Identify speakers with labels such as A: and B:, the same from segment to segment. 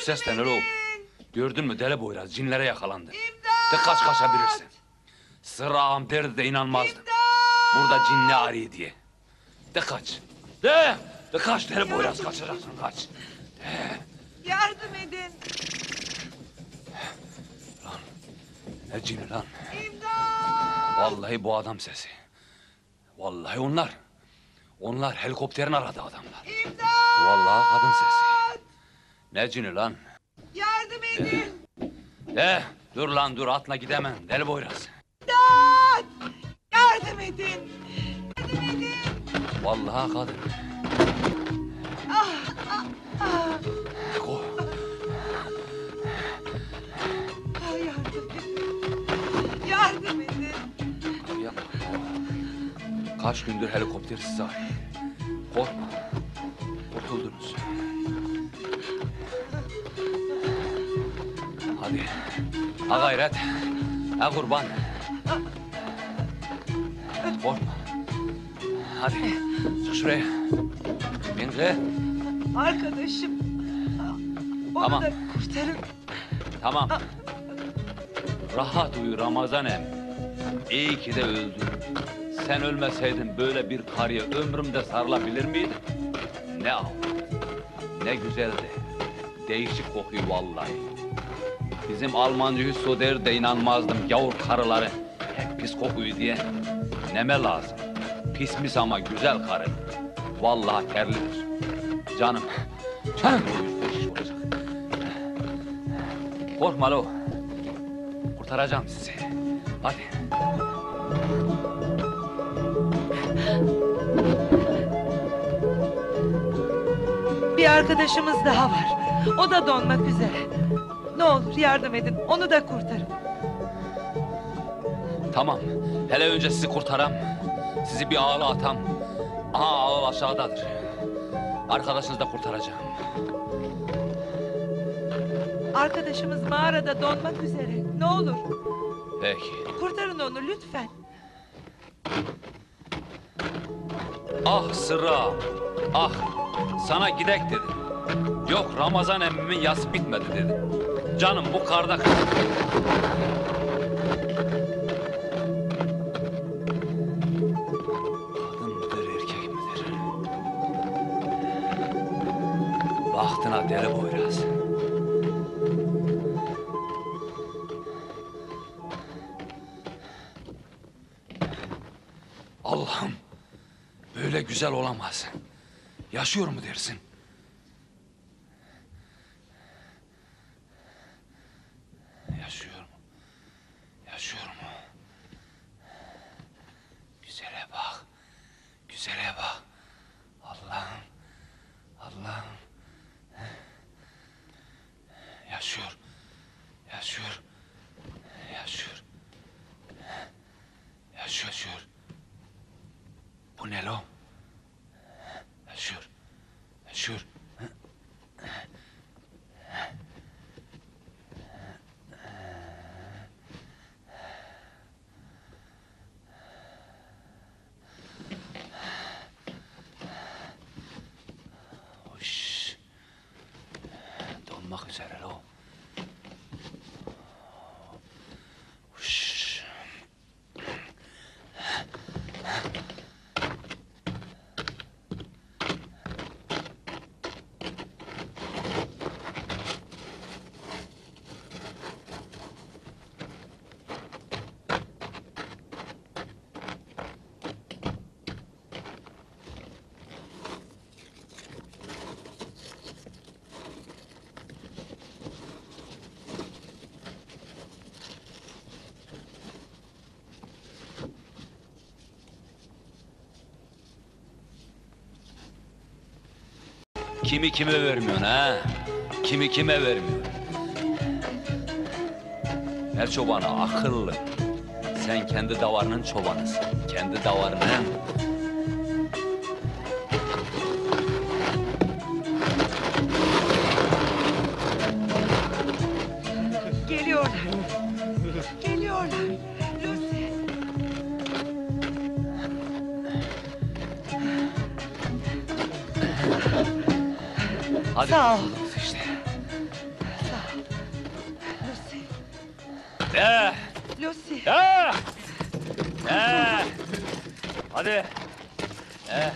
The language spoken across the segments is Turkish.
A: seslen oğlum. Gördün mü deli boyraz cinlere yakalandı. De kaç kaçabilirsin. Sırrı ağam derdi de inanmazdım. Burada cinli arıyor diye. De kaç. De kaç deli boyraz kaçacaksın kaç.
B: Yardım edin.
A: Lan ne cini lan.
B: İmdat!
A: Vallahi bu adam sesi. Vallahi onlar. Onlar helikopterin aradı adamlar.
B: İmdat!
A: Vallahi kadın sesi. Ne cini lan.
B: Yardım edin.
A: Dur lan dur atla gidemem deli boyraz.
B: İmdat! Yardım edin. Yardım edin.
A: Vallahi kadın. Ko.
B: Yardım edin. Yardım edin.
A: Yapma. Kaç gündür helikopter sizi arıyor. Korkma. Kurtuldunuz. Hadi. Ha gayret. Ha kurban. Korkma. Hadi. Çık şuraya. Bin kız.
B: Arkadaşım. Onu
A: Tamam.
B: da kurtarın.
A: Tamam. Rahat uyu Ramazan em. İyi ki de öldün. Sen ölmeseydin böyle bir karıya ömrümde sarılabilir miydim? Ne al, ne güzeldi. Değişik kokuyor vallahi. Bizim Almancı Hüsso der de inanmazdım gavur karıları hep pis kokuyor diye. Neme lazım? Pis mis ama güzel karı. Vallahi terlidir. Canım, canım bu yüzde şiş olacak. Korkma lo. Kurtaracağım sizi. Hadi.
B: Bir arkadaşımız daha var. O da donmak üzere. Ne olur yardım edin. Onu da kurtarın.
A: Tamam. Hele önce sizi kurtaram. Sizi bir ağla atam. Aha ağıl aşağıdadır. Arkadaşınızı da kurtaracağım.
B: Arkadaşımız mağarada donmak üzere. Ne olur
A: Peki.
B: kurtarın onu lütfen.
A: Ah Sırra. Ah. Sana gidek dedim. Yok Ramazan emmimin yası bitmedi dedim. Canım bu karda... Kadın mıdır erkek midir? Bahtına deli boyraz. Allah'ım. Böyle güzel olamaz. Yaşıyor mu dersin? Yaşıyor mu? Yaşıyor mu? Güzele bak. Güzele bak. Allah'ım. Allah'ım. Yaşıyor. Yaşıyor. Yaşıyor. Yaşıyor. Bu ne lo? Yaşıyor. Yaşıyor. Hoş. Donmak üzere lo. Hoş. Kimi kime vermiyorsun ha? Kimi kime vermiyorsun? Her çobana akıllı. Sen kendi davarının çobanısın. Kendi davarının.
B: Geliyorlar. Geliyorlar. Lucy.
A: Hadi
B: Sağ ol.
A: kurtuldunuz işte. Hadi. Eh.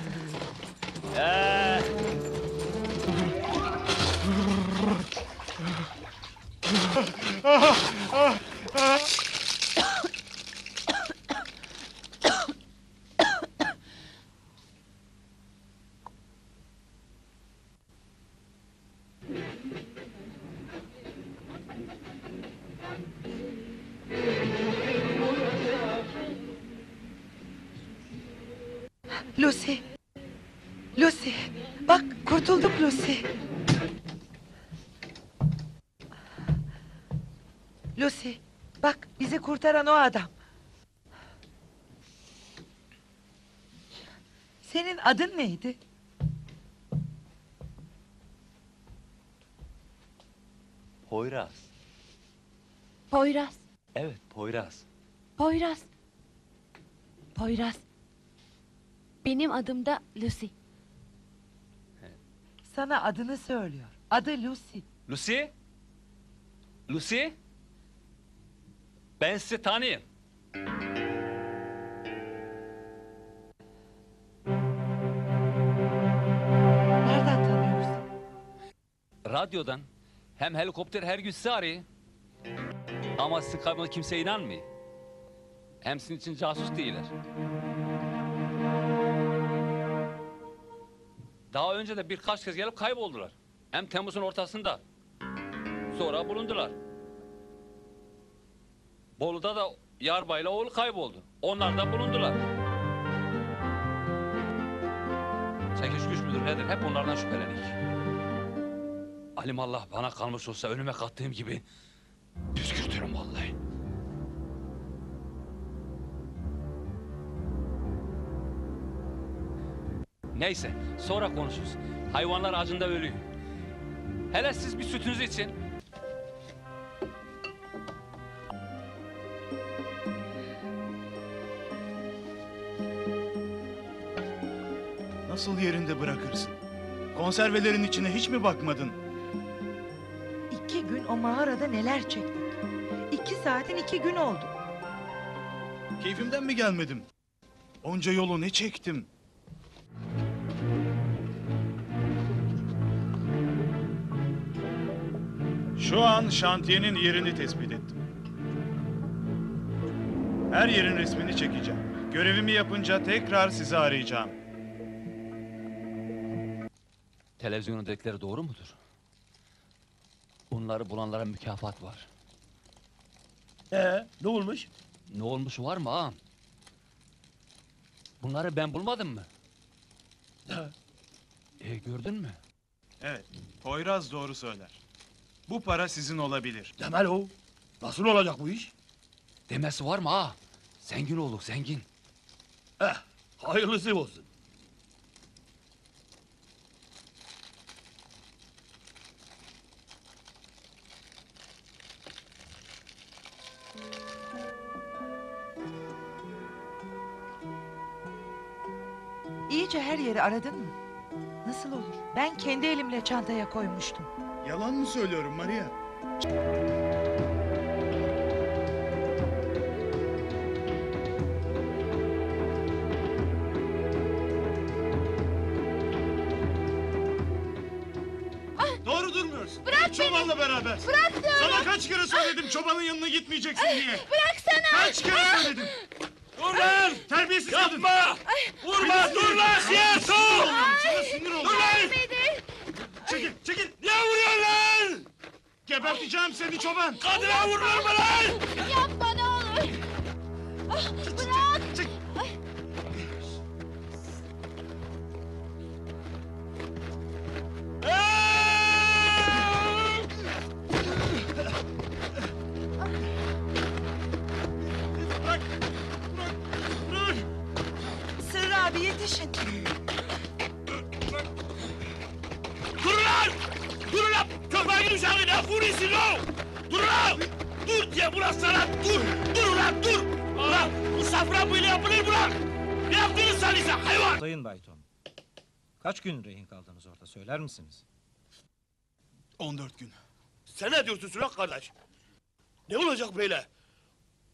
B: Lucy. Lucy. Bak kurtulduk Lucy. Lucy. Bak bizi kurtaran o adam. Senin adın neydi?
A: Poyraz.
C: Poyraz,
A: Evet, Poyraz.
C: Poyraz. Poyraz. Benim adım da Lucy.
B: Sana adını söylüyor. Adı Lucy.
A: Lucy? Lucy? Ben sizi tanıyayım.
B: Nereden tanıyorsun?
A: Radyodan. Hem helikopter her gün sizi arıyor. Ama sizin kaybolduğuna kimse inanmıyor. Hem sizin için casus değiller. Daha önce de birkaç kez gelip kayboldular. Hem Temmuz'un ortasında. Sonra bulundular. Bolu'da da Yarbay'la oğlu kayboldu. Onlar da bulundular. Çekiş güç müdür nedir? Hep onlardan şüphelenik. Alimallah bana kalmış olsa önüme kattığım gibi püskürtürüm vallahi. Neyse, sonra konuşuruz. Hayvanlar acında ölüyor. Hele siz bir sütünüz için.
D: Nasıl yerinde bırakırsın? Konservelerin içine hiç mi bakmadın?
B: 2 gün o mağarada neler çektik. 2 saatin 2 gün oldu.
D: Keyfimden mi gelmedim? Onca yolu ne çektim? Şu an şantiyenin yerini tespit ettim. Her yerin resmini çekeceğim. Görevimi yapınca tekrar sizi arayacağım.
A: Televizyonun dedikleri doğru mudur? Bunları bulanlara mükafat var.
E: Ne olmuş?
A: Ne olmuş var mı ağam? Bunları ben bulmadım mı? Gördün mü?
D: Evet, Poyraz doğru söyler. Bu para sizin olabilir.
E: Demel o. Nasıl olacak bu iş?
A: Demesi var mı ağa? Zengin olduk zengin.
E: Hayırlısı olsun.
B: İyice her yeri aradın mı? Nasıl olur? Ben kendi elimle çantaya koymuştum.
D: Yalan mı söylüyorum Maria? Doğru durmuyorsun. Bırak çobanla beraber.
C: Bırak diyorum.
D: Sana kaç kere söyledim çobanın yanına gitmeyeceksin diye.
C: Bıraksana.
D: Kaç kere söyledim.
E: Dur lan!
D: Terbiyesiz kadın.
E: Yapma! Vurma! Dur lan! Siyaso!
D: Sana sinir oldum.
E: Dur lan!
D: Çekil, çekil.
E: Niye vuruyorsun lan?
D: Geberteceğim seni çoban.
E: Kadına vurulur mu lan?
C: Yapma ne olur. Bırak.
D: Çık. Bırak. Bırak. Bırak.
B: Sırrı abi yetişin.
E: Dur lan! Dur lan! Köpeğin uşağı ne vuruyorsun lan? Dur lan! Dur diye bırak sana! Dur! Dur lan dur! Ulan bu safran böyle yapılır mı lan? Ne yaptınız sen ise hayvan?
F: Sayın Bayton, kaç gün rehin kaldınız orada söyler misiniz?
D: 14 gün.
E: Sen ne diyorsun Sürak kardeş? Ne olacak böyle?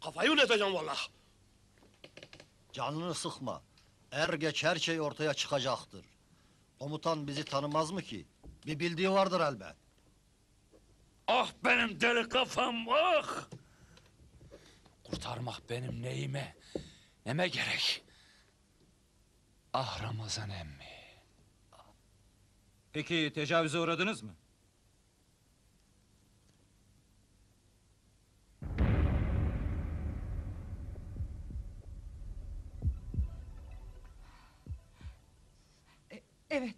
E: Kafayı oynatacağım vallahi.
G: Canını sıkma. Er geç her şey ortaya çıkacaktır. Komutan bizi tanımaz mı ki? Bir bildiği vardır elbet.
E: Ah benim deli kafam, ah!
A: Kurtarmak benim neyime, neme gerek? Ah Ramazan emmi.
F: Peki tecavüze uğradınız mı?
B: Evet.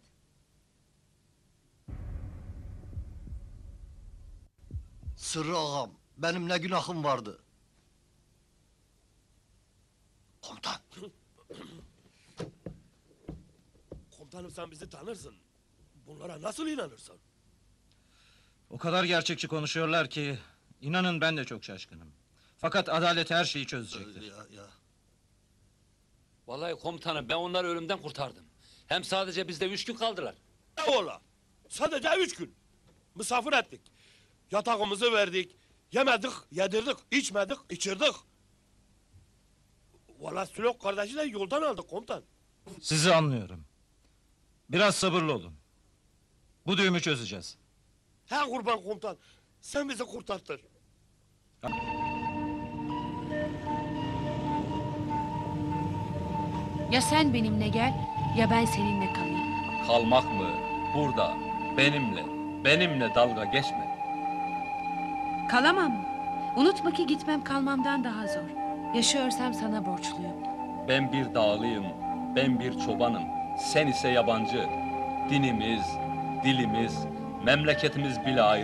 G: Sırrı ağam, benim ne günahım vardı? Komutan,
E: Komutanım sen bizi tanırsın. Bunlara nasıl inanırsın?
F: O kadar gerçekçi konuşuyorlar ki inanın ben de çok şaşkınım. Fakat adalet her şeyi çözecektir.
G: ya.
A: Vallahi komutanım ben onları ölümden kurtardım. Hem sadece bizde 3 gün kaldılar.
E: Ne ola? Sadece 3 gün. Misafir ettik. Yatağımızı verdik. Yemedik, yedirdik, içmedik, içirdik. Vallahi Sülok kardeşi de yoldan aldık komutan.
F: Sizi anlıyorum. Biraz sabırlı olun. Bu düğümü çözeceğiz.
E: He kurban komutan. Sen bizi kurtartır.
C: Ya sen benimle gel ya ben seninle kalayım.
A: Kalmak mı? Burada, benimle dalga geçme.
C: Kalamam mı? Unutma ki gitmem kalmamdan daha zor. Yaşıyorsam sana borçluyum.
A: Ben bir dağlıyım, ben bir çobanım. Sen ise yabancı. Dinimiz, dilimiz, memleketimiz bile ayrı.